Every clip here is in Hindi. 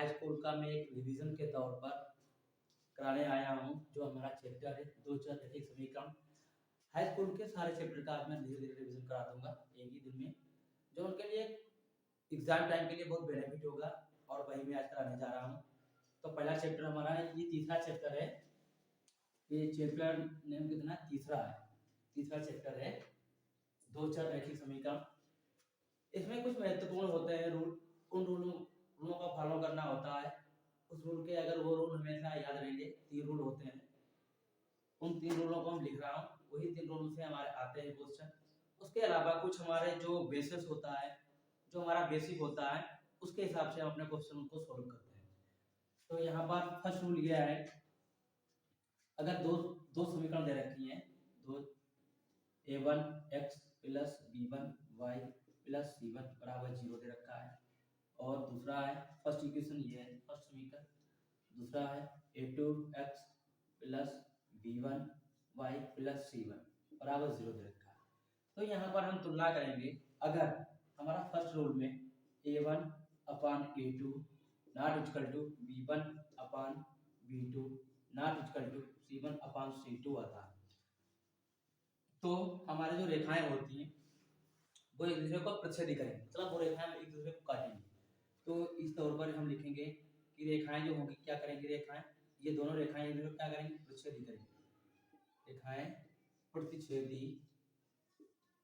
हाई स्कूल का मैं एक रिवीजन के तौर पर कराने आया हूँ। जो हमारा चैप्टर है दो चर रैखिक समीकरण, हाई स्कूल के सारे चैप्टर का आज मैं धीरे धीरे रिवीजन करा दूंगा एक ही दिन में, जो उनके लिए एग्जाम टाइम के लिए बहुत बेनिफिट होगा, और वही मैं आज कराने जा रहा हूँ। तो पहला चैप्टर हमारा है, ये तीसरा चैप्टर है, ये चैप्टर नेम कितना तीसरा है, तीसरा चैप्टर है दो चर रैखिक समीकरण। इसमें कुछ महत्वपूर्ण होते हैं रूल, उन रूलों का फॉलो करना होता है। उस रूल के अगर वो रूल हमेशा याद रहेंगे, 3 रूल होते हैं, उन 3 रूलों को हम लिख रहा हूँ, वही 3 रूल से हमारे आते हैं क्वेश्चन। उसके अलावा कुछ हमारे जो बेसिस होता है, जो हमारा बेसिक होता है, उसके हिसाब से हम अपने क्वेश्चन को सॉल्व करते हैं। तो यहाँ पर फर्स्ट रूल यह है, अगर दो समीकरण दे रखी हैं, दो a1 x plus b1 y plus c1 बराबर 0 दे रखा है, और दूसरा है फर्स्ट इक्वेशन, ये है फर्स्ट समीकरण। दूसरा है a2 x plus b1 y plus c1 बराबर 0 दे रखा है। तो यहाँ पर हम तुलना करेंगे। अगर हमारा फर्स्ट रूल में a1 upon a2 not equal to b1 upon b2 not equal to c1 upon c2 आता है, तो हमारी जो रेखाएं होती हैं वो एक दूसरे को प्रतिच्छेदी करेंगे, मतलब वो रेखाएं एक दूसरे को काटेंगी। तो इस तौर पर हम लिखेंगे कि रेखाएं जो होंगी क्या करेंगी, रेखाएं ये दोनों रेखाएं एक दूसरे को क्या करेंगी, प्रतिच्छेदी करेंगी। रेखाएं प्रतिच्छेदी,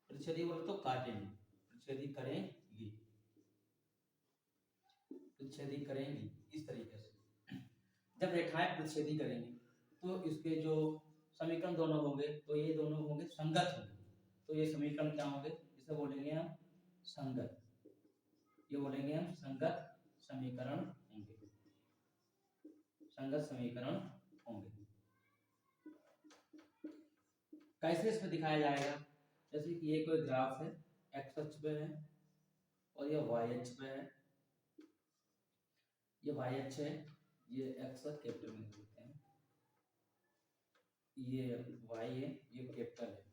प्रतिच्छेदी बोले तो काटेंगी, प्रतिच्छेदी करेंगी, प्रतिच्छेदी करेंगी इस तरीके से। जब रेखाएं प्रतिच्छेदी करेंगी तो इसके जो समीकरण दोनों होंगे, तो ये दोनों होंगे संगत होंगे। तो ये समीकरण क्या होंगे, इसे बोलेंगे हम संगत, ये बोलेंगे हम संगत समीकरण होंगे, संगत समीकरण होंगे। कैसे इसमें दिखाया जाएगा, जैसे कि ये कोई ग्राफ है, एक्स अक्ष पे है और ये वाई अक्ष पे है, ये वाई अक्ष है, ये एक्स कैपिटल में लिखते हैं, ये वाई है, ये कैपिटल है।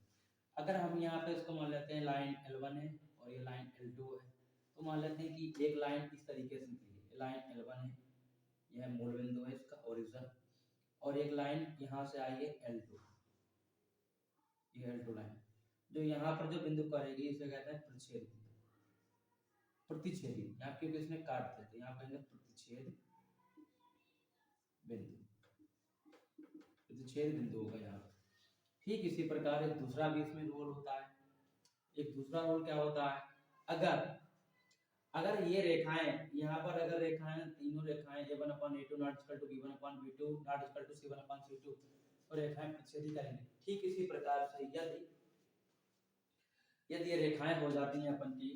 अगर हम यहाँ पे इसको मान लेते हैं लाइन L1 है और ये लाइन L2 है, तो मान लेते हैं कि एक लाइन इस तरीके से निकली है, लाइन L1 है, यह मूल बिंदु है इसका ओरिजिन, और एक लाइन यहाँ से आई है L2, ये L2 लाइन जो यहाँ पर जो बिंदु करेगी इसे कहते हैं प्रतिच्छेद बिंदु, प्रतिच्छेदी। यहाँ क्योंकि इसने काट दिया तो यहाँ कहेंगे प्रतिच्छेद बिंदु, प्रतिच्छेद बिंदु होगा यहाँ पर। ठीक इसी प्रकार एक दूसरा भी इसमें रोल होता है। एक दूसरा रोल क्या होता है, अगर ये रेखाएं यहाँ पर, अगर रेखाएं तीनों रेखाएं a1 upon a2 not equal to b1 upon b2 not equal to c1 upon c2, तो रेखाएं प्रतिच्छेदी करेंगे। ठीक इसी प्रकार से यदि ये रेखाएं हो जाती हैं अपन की,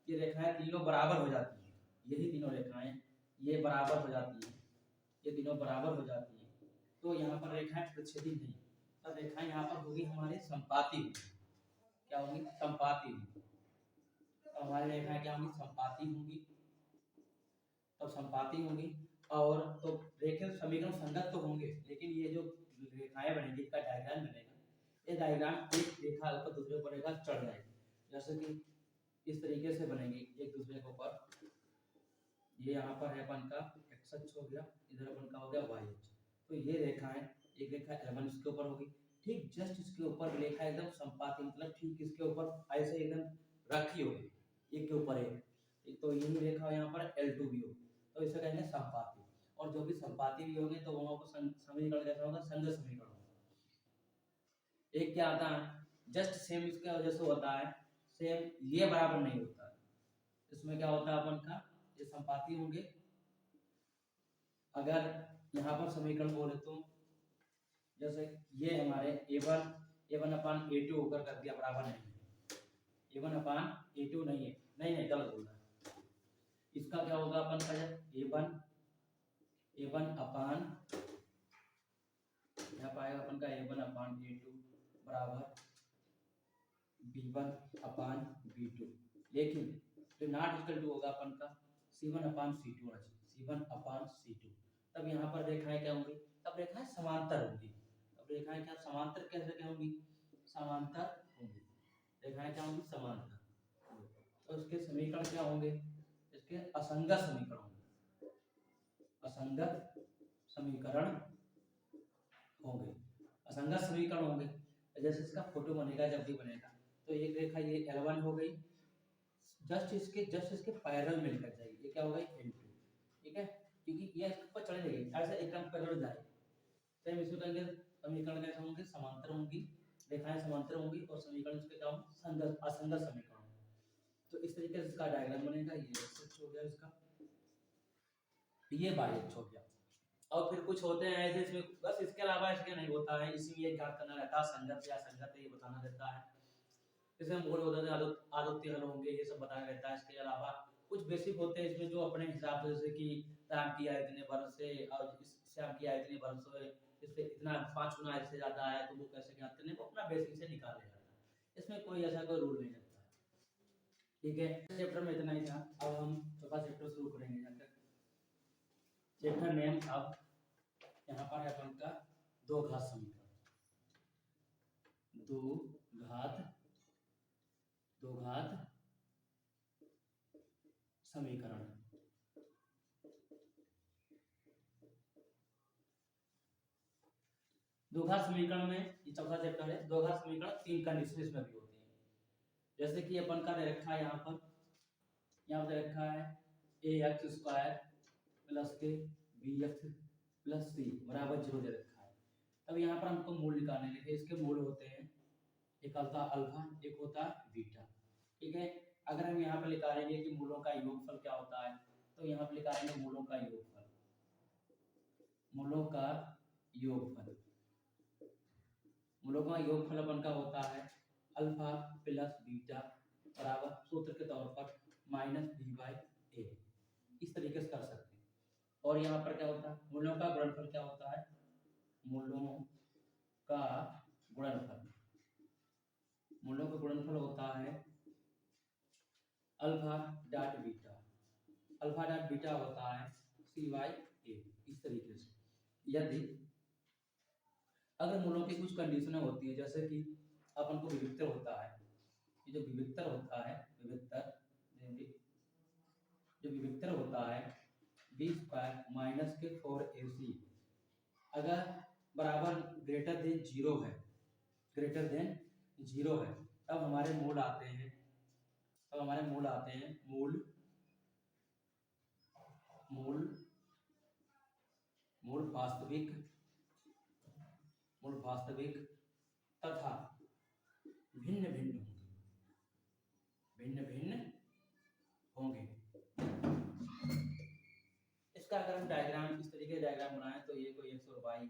ये रेखाएं तीनों बराबर हो जाती हैं, यही तीनों रेखाएं ये बराबर हो जाती हैं, ये तीनों बराबर हो जाती हैं, तो यहाँ पर रेखाएं प्रतिच्छेदी नहीं, तब रेखाएं यहाँ पर होगी हमारी संपाती, क्या होंगी, संपाती। तो हमारी रेखाएं क्या होंगी, संपाती होंगी, तो संपाती होंगी। और तो रेखीय समीकरण संगत तो होंगे, लेकिन ये जो रेखाएं बनेंगी, इसका डायग्राम बनेगा, ये डायग्राम एक रेखा ऊपर दूसरे ऊपर रेखा चढ़ जाएगी, जैसे कि इस तरीके से बनेंगी एक दूसरे के ऊपर। ये यहाँ पर है अपन का एक्स अक्ष हो गया, इधर अपन का हो गया वाई अक्ष। तो ये रेखाएं, एक रेखा L1 इसके ऊपर होगी, ठीक जस्ट इसके ऊपर रेखा एकदम संपाती, मतलब ठीक इसके ऊपर ऐसे एकदम रखी होगी, एक के ऊपर एक, तो यही रेखा यहाँ पर L2 भी होगी, तो इसे कहेंगे संपाती। और जो भी संपाती भी होंगे तो वहां पर समीकरण कैसा होगा, संगत समीकरण होगा। एक क्या आता है, जस्ट सेम इसके वजह से होता है, सेम ये बराबर नहीं होता है, इसमें क्या होता है अपन का, ये संपाती होंगे। अगर यहाँ पर समीकरण बोले तो जैसे ये हमारे a1 अपान a2 होकर कर दिया बराबर नहीं है, a1 अपान a2 नहीं है, नहीं गलत बोल रहा है, इसका क्या होगा अपन का, a1 अपान, यहाँ पाएगा अपन का a1 अपान a2 बराबर b1 अपान b2, लेकिन तो नॉट इक्वल टू होगा अपन का c1 अपान c2 होना चाहिए, c1 अपान c2। तब यहाँ पर रेखाएं क्या होंगी, तब रेखाएं समांतर होंगी, तब रेखाएं क्या समांतर, कैसे क्या होंगी, समांतर होंगी, रेखाएं क्या होंगी, समांतर। तो इसके समीकरण क्या होंगे, इसके असंगत समीकरण होंगे, असंगत समीकरण होंगे, असंगत समीकरण होंगे। जैसे इसका फोटो बनेगा, जब भी बनेगा तो एक रेखा ये L1 हो गई, जस्ट इसके पैरेलल मिल कर जाएगी, ये क्या होगा L2, ठीक है, क्योंकि ये इसके ऊपर चढ़ जाएगी, ऐसे एकदम पैरेलल जाए। सेम इसमें कहेंगे समीकरण कैसे होंगे, समांतर होंगी, रेखाएं समांतर होंगी और समीकरण इसके क्या होंगे, संगत असंगत समीकरण। तो इस तरीके से इसका डायग्राम बनेगा, ये x हो गया इसका, ये y हो गया। और फिर कुछ होते हैं ऐसे इसमें, बस इसके अलावा इसके नहीं होता है, इसमें ये ज्ञात करना रहता है संगत या असंगत है, ये बताना रहता है। इसमें मूल होते हैं, आदुत्य हल होंगे, ये सब बताया रहता है। इसके अलावा कुछ बेसिक होते हैं इसमें जो अपने हिसाब से, जैसे कि राम की आयु इतने वर्ष से और श्याम की आयु इतने वर्ष से, इससे इतना 5 गुना इससे ज्यादा है तो वो कैसे ज्ञात करने को अपना बेसिक से निकाल लेगा। इसमें कोई ऐसा कोई रूल नहीं रहता है, ठीक है। चैप्टर में इतना ही था, अब हम चौथा चैप्टर शुरू करेंगे जाकर। चैप्टर नेम अब यहाँ पर है अपन का दो घात समीकरण, दो घात समीकरण। दो घात समीकरण में ये चौथा चैप्टर है। दो घात समीकरण 3 कंडीशन इसमें भी होती है, जैसे कि अपन का दे रखा है यहाँ पे रखा है ax² प्लस के bx प्लस c बराबर 0 दे रखा है। अब यहाँ पर हमको मूल निकालने के, इसके मूल होते हैं, एक होता अल्फा, एक होता बीटा, ठीक है। अगर हम यहाँ पर निकालेंगे कि मूलों का योगफल क्या होता है, तो यहाँ पर निकालेंगे मूलों का योगफल, मूलों का योगफल अपन का होता है अल्फा प्लस बीटा बराबर सूत्र के तौर पर -b/a। इस तरीके से कर सकते हैं। और यहाँ पर क्या होता है, मूलों का गुणनफल क्या होता है, मूलों का गुणनफल होता है अल्फा डॉट बीटा होता है c/a। इस तरीके से यदि अगर मूलों की कुछ कंडीशनें होती है, जैसे कि अपन को विविक्तर होता है, ये जो विविक्तर होता है b² माइनस के 4ac अगर बराबर ग्रेटर देन 0 है, तब हमारे मूल आते हैं, मूल वास्तविक तथा भिन्न होंगे। इसका अगर हम डायग्राम इस तरीके से डायग्राम बनाएं तो ये कोई x और y है,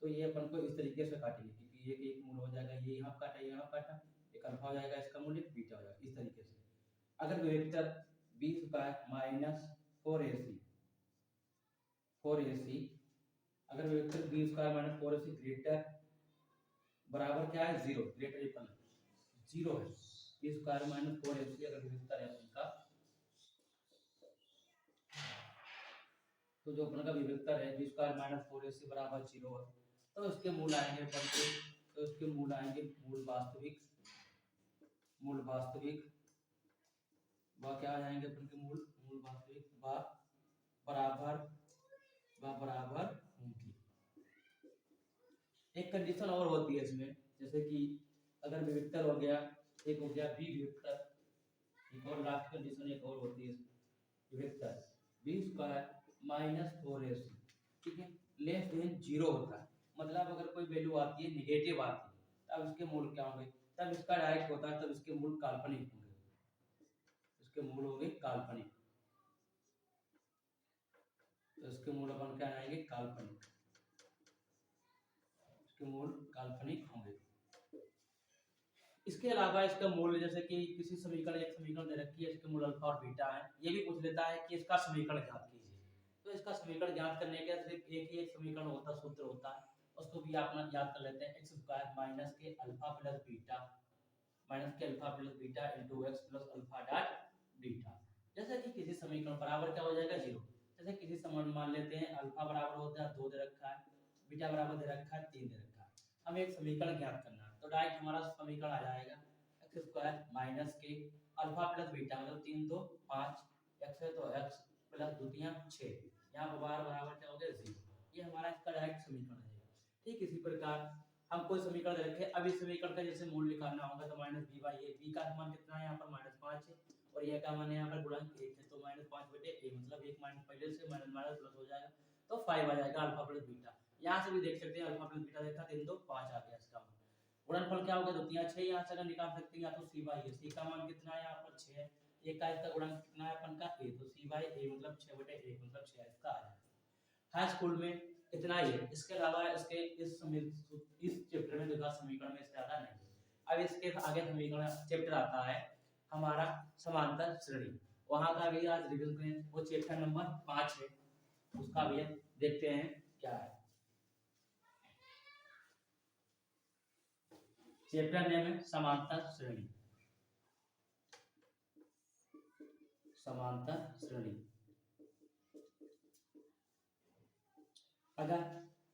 तो ये अपन को इस तरीके से काटेंगे, क्योंकि ये एक मूल हो जाएगा, ये यहाँ काटा, एक अल्फा हो जाएगा, इसका मूल्य बीटा हो जाएगा। इस तरीके से अगर वेक्टर b² माइनस 4ac अगर vector b² minus 4ac greater बराबर क्या है 0, ग्रेटर इक्वल 0 है, b² माइनस 4ac अगर वेक्टर है उनका, तो जो अपन का विवेक्तर है b² माइनस 4ac बराबर 0 है, तो उसके मूल आएंगे अपन के, तो उसके मूल आएंगे मूल वास्तविक व क्या आ जाएंगे अपन के मूल वास्तविक व बराबर होंगी। एक कंडीशन और होती है इसमें, जैसे कि अगर विविक्तर हो गया, एक हो गया बी विविक्तर, एक और लास्ट कंडीशन एक और होती है विविक्तर b² माइनस 4ac, ठीक है, लेस देन 0 होता है, मतलब अगर कोई वैल्यू आती है निगेटिव आती है, तब इसके मूल क्या होंगे, तब इसका डायरेक्ट होता है, तब इसके मूल काल्पनिक होंगे, तो इसके मूल अपन क्या आएंगे काल्पनिक, होंगे। इसके अलावा इसका मूल, जैसे कि किसी समीकरण एक समीकरण दे रखी है, इसके मूल अल्फा और बीटा है, ये भी पूछ लेता है कि इसका समीकरण ज्ञात कीजिए, तो इसका समीकरण ज्ञात करने के सिर्फ एक समीकरण होता, सूत्र होता है, उसको भी आप याद कर लेते हैं, x² माइनस के alpha plus beta into x plus alpha dot beta. जैसे कि किसी समीकरण बराबर क्या हो जाएगा 0, जैसे किसी समीकरण मान लेते हैं अल्फा बराबर होता है 2 दे रखा है, बीटा बराबर दे रखा है 3 दे रखा है, हमें एक समीकरण ज्ञात करना है, तो डायरेक्ट हमारा समीकरण आ जाएगा x² माइनस के अल्फा प्लस बीटा, मतलब 3 2 5, x है तो x प्लस 2 3 6 यहाँ पर बार बराबर क्या हो गया 0। ये हमारा इसका डायरेक्ट समीकरण है। ठीक इसी प्रकार हम कोई समीकरण दे रखे, अब इस समीकरण का जैसे मूल निकालना होगा तो minus b by a, b का मान कितना है यहाँ पर -5 है और ये का मान यहाँ पर गुणांक 1 है, तो -5 बटे ए मतलब 1 माइनस पहले से माइनस माइनस प्लस हो जाएगा तो 5 आ जाएगा अल्फा प्लस बीटा। यहाँ से भी देख सकते हैं अल्फा प्लस बीटा देखा 3 2 5 आ गया इसका मान। गुणनफल क्या होगा, तो 6 यहाँ से अगर निकाल सकते हैं या तो सी बाई ए, सी का मान कितना है यहाँ पर 6 है, ए का इसका गुणनफल कितना है अपन का ए, तो सी बाई ए मतलब 6 बटे 1 मतलब 6 इसका आ जाएगा। हाई स्कूल में इतना ही है, इसके अलावा इसके इस चैप्टर में देखा समीकरण में इससे ज्यादा नहीं। अब इसके आगे समीकरण चैप्टर आता है हमारा समांतर श्रेणी, वहां का भी आज रिवीजन करें, वो चैप्टर नंबर 5 है, उसका भी देखते हैं क्या है। चैप्टर नेम है समांतर श्रेणी। समांतर श्रेणी, अगर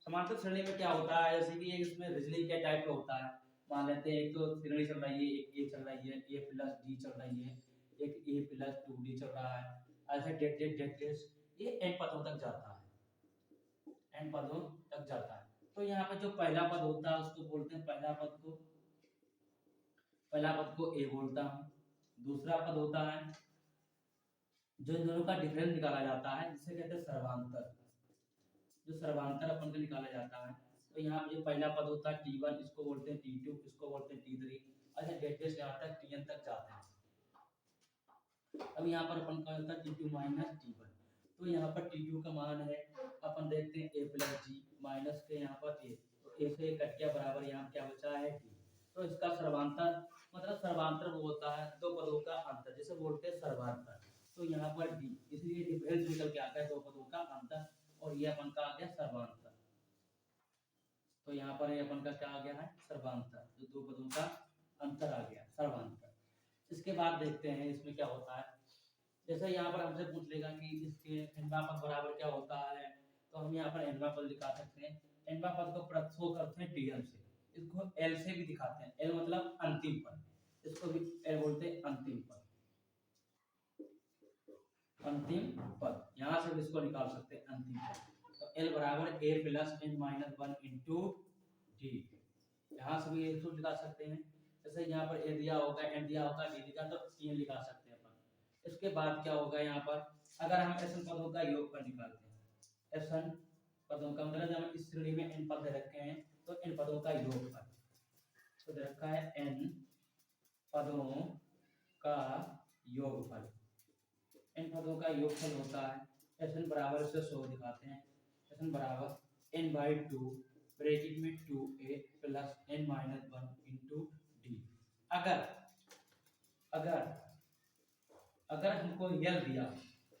समांतर श्रेणी में क्या होता है, जैसे कि इसमें रीजनिंग के टाइप का होता है, मान लेते हैं एक तो श्रेणी चल रही है, एक ए चल रही है, ए प्लस डी चल रही है, एक ए प्लस 2डी चल रहा है, ऐसे डेट ये एन पदों तक जाता है, एन पदों तक जाता है। तो यहाँ पे जो पहला पद होता है उसको बोलते हैं पहला पद को ए बोलता हूँ। दूसरा पद होता है जो इन दोनों का डिफरेंस निकाला जाता है जिसे कहते हैं सर्वांतर, जो सर्वांतर अपन को निकाला जाता है। तो यहाँ पे जो पहला पद होता है t1, इसको बोलते हैं t2, इसको बोलते हैं t3, अच्छा डेटेस्ट यहाँ तक tn तक जाते हैं। अब यहाँ पर अपन का होता है t2 माइनस t1, तो यहाँ पर t2 का मान है अपन देखते हैं a प्लस जी माइनस के यहाँ पर a, तो a से कट गया बराबर यहाँ क्या बचा है t। तो इसका सर्वांतर मतलब सर्वांतर वो होता है दो पदों का अंतर, जिसे बोलते हैं सर्वांतर। तो यहाँ पर d, इसलिए डिफरेंस निकल के आता है दो पदों का अंतर, और ये अपन का आ गया सर्वांतर। तो यहाँ पर ये अपन का क्या आ गया है सर्वांतर, जो दो पदों का अंतर आ गया सर्वांतर। इसके बाद देखते हैं इसमें क्या होता है, जैसे यहाँ पर हमसे पूछ लेगा कि इसके एनवा पद बराबर क्या होता है, तो हम यहाँ पर एनवा पद दिखा सकते हैं। एनवा पद को शो करते हैं टीएल से, इसको एल से भी दिखाते हैं, एल मतलब अंतिम पद, इसको भी एल बोलते हैं अंतिम पद, अंतिम पद, यहाँ से भी इसको निकाल सकते हैं अंतिम पद। तो एल बराबर A plus N minus 1 into D, यहाँ से भी ये सूत्र निकाल सकते हैं। जैसे यहाँ पर ए दिया होगा, एन दिया होगा, डी दिया, तो तीन निकाल सकते हैं अपन। इसके बाद क्या होगा यहाँ पर, अगर हम एसन पदों का योग पर निकालते हैं, एसन पदों का मतलब जब इस श्रेणी में एन पद दे रखे हैं तो इन पदों का योग पर, तो दे रखा है एन पदों का योगफल, इन पदों का योगफल होता है एन बराबर से 100 दिखाते हैं, एन बराबर n बाई 2 ब्रैकेट में 2a plus n minus 1 into D. अगर अगर अगर हमको यल दिया,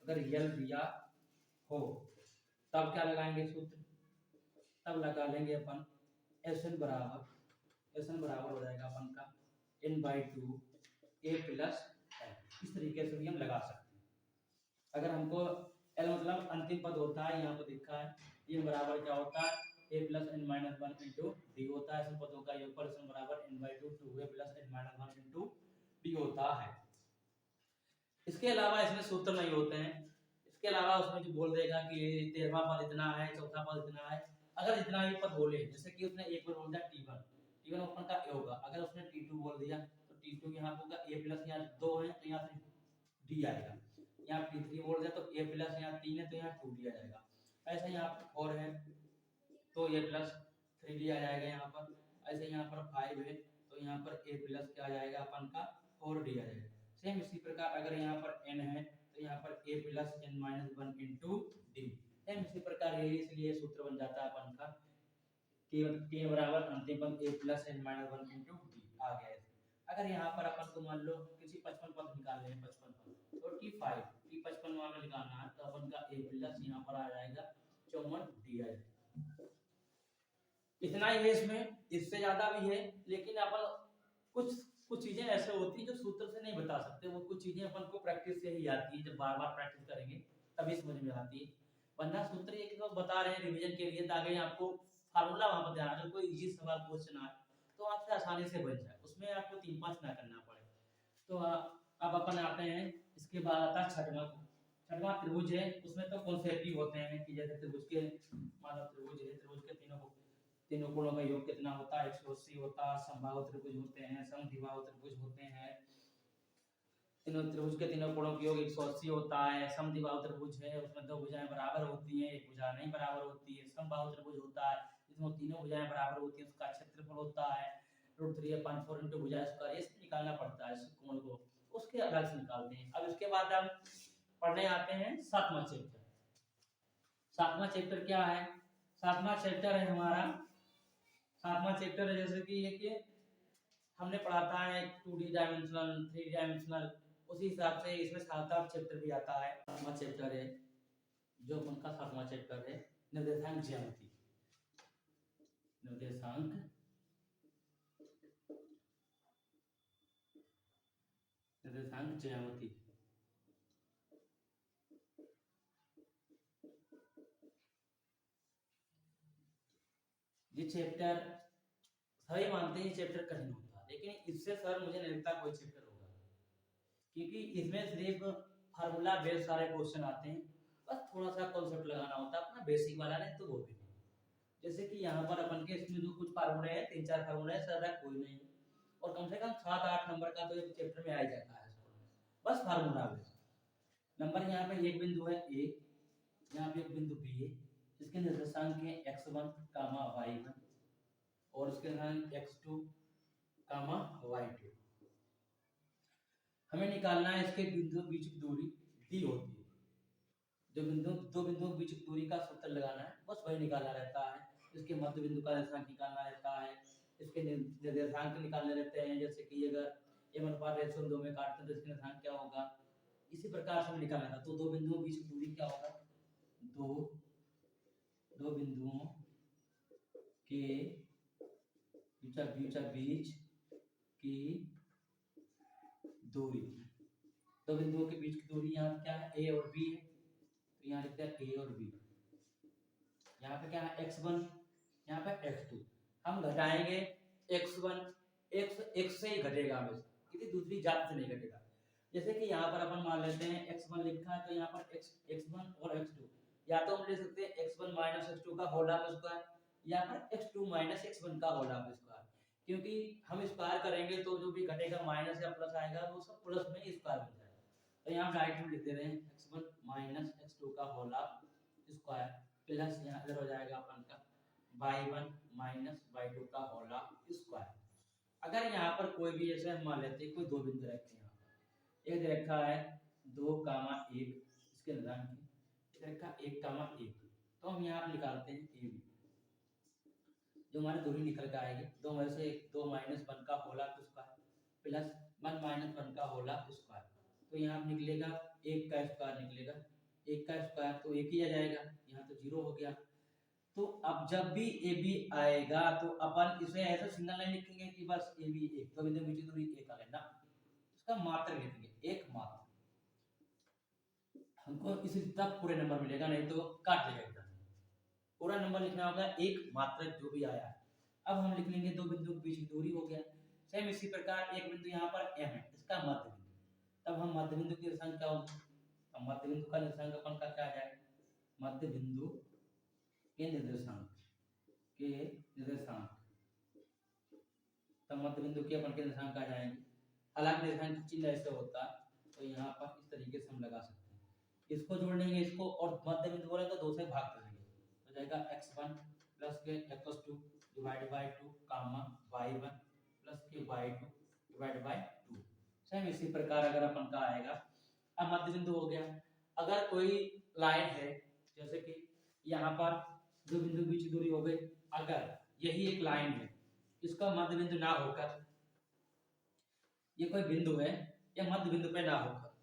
अगर यल दिया हो तब क्या लगाएंगे सूत्र, तब लगा लेंगे अपन एन बराबर हो जाएगा अपन का n by 2 a plus n, इस तरीके से भी हम लगा सकते हैं। अगर हमको L मतलब अंतिम पद होता है, यहाँ पर लिखा है ये बराबर क्या होता है a plus n minus 1 into D होता है, ऐसे पदों का योगफल n बराबर n by 2 2a plus n minus 1 into D होता है। इसके अलावा इसमें सूत्र नहीं होते हैं, इसके अलावा उसमें जो बोल देगा कि 13वां पद इतना है, चौथा पद इतना है, अगर इतना ही पद बोले, जैसे कि उसने एक बार बोल दिया t1 अपन का a होगा, अगर उसने t2 बोल दिया तो t2 यहाँ होगा a प्लस, यहाँ 2 है तो यहाँ से d आएगा, यहाँ t3 बोल दिया तो a प्लस, यहाँ 3 है तो यहाँ 2d आ जाएगा, ऐसे यहाँ पर 4 है तो a प्लस 3d आ जाएगा यहाँ पर, ऐसे यहाँ पर 5 है तो यहाँ पर a प्लस क्या आ जाएगा अपन का 4d आ जाएगा। सेम इसी प्रकार अगर यहाँ पर n है तो यहाँ पर a plus n minus 1 into D, same इसी प्रकार यही, इसलिए सूत्र बन जाता है अपन का t बराबर अंतिम पद a plus n minus 1 into D आ गया है। अगर यहाँ पर अपन को मान लो किसी 55 पद निकालने हैं, 55 पद तो t 55 वाला निकालना है तो अपन का a प्लस यहाँ पर आ जाएगा 54 डी आ जाएगा। इतना ही है इसमें, इससे ज्यादा भी है, लेकिन अपन कुछ चीजें ऐसे होती है जो सूत्र से नहीं बता सकते, वो कुछ चीजें अपन को प्रैक्टिस से ही आती है, जब बार बार प्रैक्टिस करेंगे तभी समझ में आती है। वरना सूत्र एक तो बता रहे हैं रिवीजन के लिए ताकि आपको फार्मूला वहां पर ध्यान, अगर कोई इजी सवाल क्वेश्चन आए तो आपसे आसानी से बन जाए, उसमें आपको 3-5 ना करना पड़े। तो अब अपन आते हैं, इसके बाद आता है छठवां छठवां त्रिभुज है, उसमें तो कॉन्सेप्टिव होते हैं कि जैसे त्रिभुज के मान लो त्रिभुज है, त्रिभुज के तीनों कोणों का योग कितना होता है, 180 होता है। समबाहु त्रिभुज होते हैं, समद्विबाहु त्रिभुज होते हैं। तीनों त्रिभुज के तीनों कोणों का योग 180 होता है। समद्विबाहु त्रिभुज है, उसमें दो भुजाएं बराबर होती हैं, एक भुजा नहीं बराबर होती है। समबाहु त्रिभुज होता है, जिसमें तीनों भुजाएं बराबर होती हैं, उसका क्षेत्रफल होता है √3/4 into भुजा स्क्वायर। इससे निकालना पड़ता है इस कोण को, उसके अलग से निकालते हैं। अब इसके बाद हम पढ़ने आते हैं सातवां चैप्टर। सातवां चैप्टर क्या है? सातवां चैप्टर है हमारा, सातवां चैप्टर है जैसे कि ये कि हमने पढ़ा था 2D डायमेंशनल, 3D डायमेंशनल, उसी हिसाब से इसमें सातवां चैप्टर भी आता है। सातवां चैप्टर है जो उनका सातवां चैप्टर है निर्देशांक ज्यामिति। निर्देशांक ज्यामिति। ये चैप्टर सभी मानते हैं चैप्टर कठिन होता है, लेकिन इससे सर मुझे नहीं लगता कोई चैप्टर होगा, क्योंकि इसमें सिर्फ फार्मूला बेस्ड सारे क्वेश्चन आते हैं, बस थोड़ा सा कॉन्सेप्ट लगाना होता है अपना बेसिक वाला, नहीं तो वो भी नहीं। जैसे कि यहाँ पर अपन के इसमें जो कुछ फार्मूले हैं, 3-4 फार्मूले हैं, सर कोई नहीं, और कम से कम 7-8 नंबर का तो एक चैप्टर में आ ही जाता है बस फार्मूला बेस्ड। नंबर यहाँ पे एक बिंदु है ए, यहाँ पे एक बिंदु बी है, इसके निर्देशांक है x1, y1, और उसके निर्देशांक x2, y2। हमें निकालना है इसके बिंदु बीच की दूरी डी होती है। जो दो बिंदुओं के बीच की दूरी का सूत्र लगाना है, बस वही निकालना रहता है। इसके मध्य बिंदु का निर्देशांक निकालना रहता है, इसके निर्देशांक निकालने रहते हैं। जैसे कि अगर m/2 में काटते हैं तो इसका निर्देशांक क्या होगा, इसी प्रकार से निकालना था। तो दो बिंदुओं के बीच की दूरी क्या होगा, दो बिंदुओं के बीच की दूरी, दो बिंदुओं के बीच की दूरी यहाँ क्या है, ए और बी है, तो यहाँ लिखते हैं ए और बी। यहाँ पे क्या है x1, यहाँ पे x2। हम घटाएंगे x1, x से ही घटेगा हमेशा, किसी दूसरी जात से नहीं घटेगा। जैसे कि यहाँ पर अपन मान लेते हैं x1 लिखा है, तो यहाँ पर x1 और x2, या तो हम ले सकते हैं x1 - x2 का होल स्क्वायर, या फिर x2 - x1 का होल स्क्वायर। क्योंकि हम स्क्वायर करेंगे तो जो भी घटेगा माइनस या प्लस आएगा वो सब प्लस में स्क्वायर बन जाएगा। तो यहाँ डायरेक्ट लिख दे रहे हैं x1 - x2 का होल स्क्वायर प्लस यहाँ इधर हो जाएगा अपन का y1 - y2 का होल स्क्वायर। अगर यहाँ पर कोई भी जैसे हम मान लेते हैं कोई दो बिंदु रखते हैं, यहाँ एक रखा है 2,1, इसके निर्धारण की रखा 1,1, तो हम यहाँ पर निकालते हैं ए बी। जो हमारी दूरी निकल के आएगी 2 में से 2 - 1 का होल स्क्वायर प्लस 1 - 1 का होल स्क्वायर, तो यहाँ निकलेगा 1 का स्क्वायर निकलेगा, 1 का स्क्वायर तो 1 ही आ जाएगा, यहाँ तो 0 हो गया। तो अब जब भी ए बी आएगा तो अपन इसे ऐसा सिंगल लाइन लिखेंगे कि बस ए बी 1, तो बिंदु बीच की दूरी 1 आ लेना, इसका मात्र लिखेंगे, एक मात्र। हमको इसी तक पूरे नंबर मिलेगा, नहीं तो काट देगा। पूरा नंबर लिखना होगा एक मात्र जो भी आया। अब हम लिख लेंगे दो बिंदु के बीच की दूरी हो गया। सेम इसी प्रकार एक बिंदु यहाँ पर m है, इसका मध्य बिंदु, तब हम मध्य बिंदु की निर्देशांक क्या होगा, अब मध्य बिंदु का निर्देशांक अपन का क्या आ जाएगा, मध्य बिंदु के निर्देशांक तब मध्य बिंदु के अपन के निर्देशांक आ जाएंगे। हालांकि निर्देशांक चिन्ह ऐसे होता है, तो यहाँ पर इस तरीके से हम लगा सकते हैं, इसको जोड़ लेंगे इसको, और मध्य बिंदु बोले तो 2 से भाग कर देंगे, हो जाएगा x1 प्लस के x2 divide by 2 comma y1 plus के y2 डिवाइड बाय 2। सेम इसी प्रकार अगर अपन का आएगा। अब मध्य बिंदु हो गया। अगर कोई लाइन है जैसे कि यहाँ पर दो बिंदु बीच की दूरी हो गई, अगर यही एक लाइन है, इसका मध्य बिंदु ना होकर ये कोई बिंदु है, या मध्य बिंदु पे ना होकर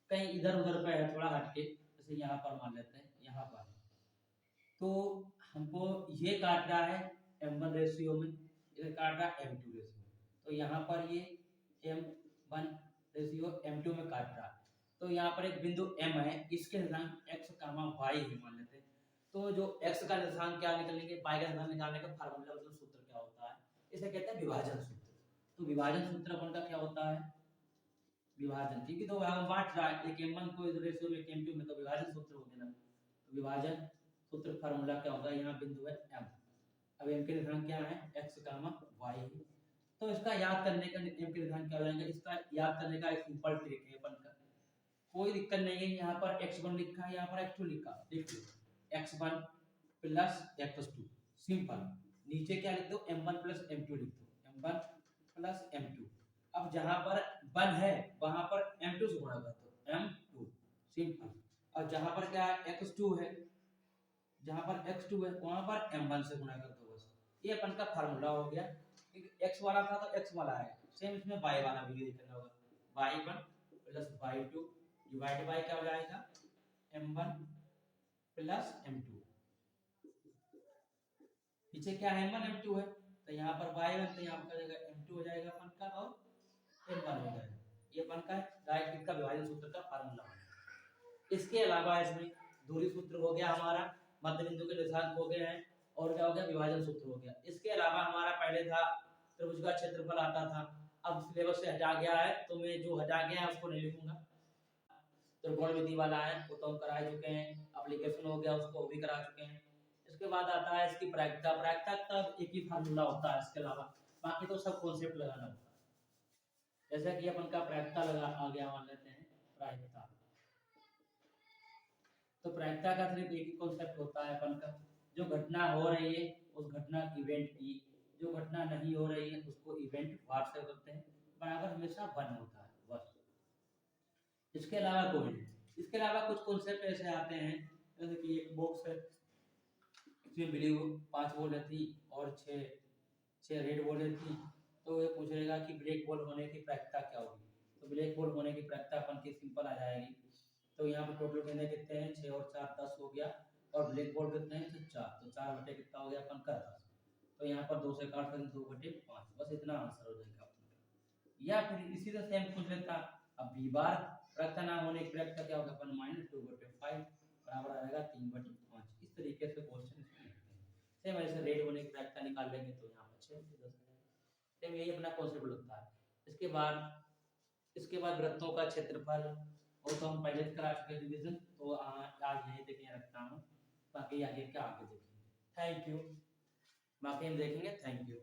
कहीं इधर उधर पे है थोड़ा हटके, जैसे यहाँ पर मान लेते हैं यहाँ पर, तो हमको ये काट रहा है m1 रेशियो में, इधर काट रहा है m2 रेशियो, तो यहाँ पर ये m1 रेशियो m2 में काट रहा है। तो यहाँ पर एक बिंदु m है, इसके निर्देशांक x, y है मान लेते हैं। तो जो x का निर्देशांक क्या निकलेंगे, y का निर्देशांक निकालने का फार्मूला मतलब सूत्र क्या होता है, इसे कहते हैं विभाजन सूत्र। तो विभाजन सूत्र अपन का क्या होता है, विभाजन, क्योंकि दो भागों में बांट रहा है, एक m1 को इस रेशियो में m2 में, तो विभाजन सूत्र हो गया ना। तो विभाजन सूत्र फार्मूला क्या होगा, यहाँ बिंदु है m, अब m के निर्धारक क्या है, x, y। तो इसका याद करने का m के निर्धारक क्या हो जाएगा, इसका याद करने का एक सिंपल ट्रिक है अपन का, कोई दिक्कत नहीं है। यहाँ पर x1 लिखा है, यहाँ पर x2 लिखा, लिख लो x1 प्लस x2, सिंपल। नीचे क्या लिख दो, m1 प्लस m2 लिख दो, m1 प्लस m2। अब जहां पर 1 है वहां पर m2 से गुणा कर दो, m2, सिंपल। और जहां पर क्या है, x2 है, जहां पर x2 है वहां पर m1 से गुणा कर दो, बस। ये अपन का फार्मूला हो गया, क्योंकि x वाला था तो x वाला है, सेम इसमें y वाला भी लिखना होगा, y1 plus y2 divide by क्या हो जाएगा, m1 प्लस m2। पीछे क्या है, m1 m2 है, तो यहाँ पर y1 तो यहाँ पर m2 हो जाएगा अपन का, और m1 हो जाएगा। ये अपन का डायरेक्ट का विभाजन सूत्र का फार्मूला है। इसके अलावा इसमें दूरी सूत्र हो गया हमारा, मध्य बिंदु के निर्धारक हो गए हैं, और क्या हो गया, विभाजन सूत्र हो गया। इसके अलावा हमारा पहले था त्रिभुज का क्षेत्रफल आता था, अब सिलेबस से हटा गया है, तो मैं जो हटा गया है उसको नहीं लिखूंगा। त्रिकोणमिति वाला है वो तो हम करा चुके हैं, एप्लीकेशन हो गया उसको भी करा चुके हैं। इसके बाद आता है इसकी प्रायिकता, प्रायिकता का एक ही फार्मूला होता है, इसके अलावा बाकी तो सब कॉन्सेप्ट लगाना होता है। जैसे कि अपन का प्रायिकता लगा आ गया, मान लेते हैं प्रायिकता। तो प्रायिकता का सिर्फ एक ही कॉन्सेप्ट होता है अपन का, जो घटना हो रही है उस घटना इवेंट ई, जो घटना नहीं हो रही है उसको इवेंट वार से करते हैं, बराबर हमेशा 1 होता है, बस। इसके अलावा कोई नहीं। इसके अलावा कुछ कॉन्सेप्ट ऐसे आते हैं, जैसे कि एक बॉक्स है, इसमें ब्लू 5 बॉल थी और 6 रेड बॉल थी, तो ये पूछेगा कि ब्लैक बॉल होने की प्रायिकता क्या होगी। तो ब्लैक बॉल होने की प्रायिकता अपन की सिंपल आ जाएगी। तो यहाँ पर टोटल कहने कितने हैं, 6 और 4 10 हो गया, और ब्लैक बॉल कितने हैं, 4, तो 4 बटे कितना हो गया अपन का 10। तो यहाँ पर 2 से काट कर 2 बटे 5, बस इतना आंसर हो जाएगा अपन। या फिर इसी तरह सेम पूछ लेता, अब बी बार प्रायिकता ना होने की प्रायिकता क्या होगा अपन, -2 बटे 5 बराबर आ जाएगा 3 बटे 5। इस तरीके से क्वेश्चन इसमें लिखते हैं। सेम ऐसे रेड होने की प्रायिकता निकाल लेंगे तो यहाँ पर 6 बटे 10 आ जाएगा। सेम यही अपना कॉन्सेप्ट लगता है। इसके बाद वृत्तों का क्षेत्रफल, वो तो हम पहले करा चुके रिवीजन, तो आज यही तक यहाँ रखता हूँ, बाकी आगे क्या आगे देखेंगे। थैंक यू, बाकी हम देखेंगे। Thank you.